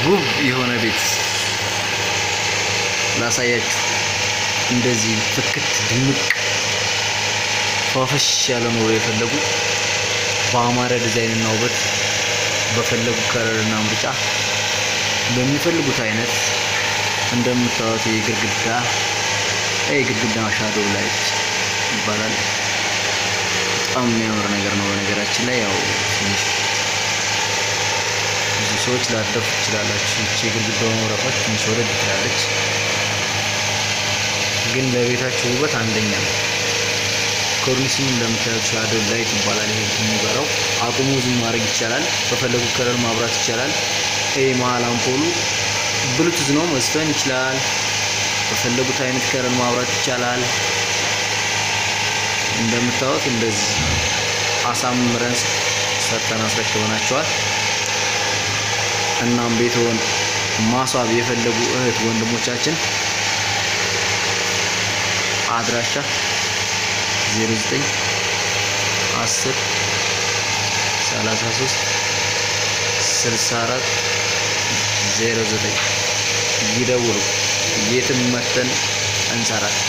ውብ የሆነ ቤት ላሳያችሁ እንደዚህ ፍክት ድምቅ ፏፈሽ ያለ ነው የፈለጉ በአማረ ዲዛይንና ውበት በፈለጉ ከለርና ምርጫ በሚፈልጉት አይነት እንደምታዩት የግድግዳ ሻዶው ላይት ይባላል። በጣም የሚያምር ነገር ነው። በነገራችን ላይ ያው ትንሽ ብዙ ሰዎች ላደፉ ይችላላችሁ። እቺ የግድግዳው መብራቶች ትንሽ ወረድ ትላለች፣ ግን ለቤታችሁ ውበት አንደኛ ነው። ኮርኒሱን እንደምታዩት ሻዶው ላይት ይባላል። ይሄ የሚበራው አቁሙ ዝም ማድረግ ይቻላል። በፈለጉ ከለር ማብራት ይቻላል። ይሄ መሀል አምፖሉ ብሉቱዝ ነው፣ መስፈን ይችላል። በፈለጉት አይነት ከለር ማብራት ይቻላል። እንደምታዩት እንደዚህ አሳምረን ሰርተን አስረክበናቸዋል። እናም ቤትዎን ማስዋብ የፈለጉ እህት ወንድሞቻችን አድራሻ 09 10 33 64 09 ይደውሉ። የትም መተን እንሰራለን።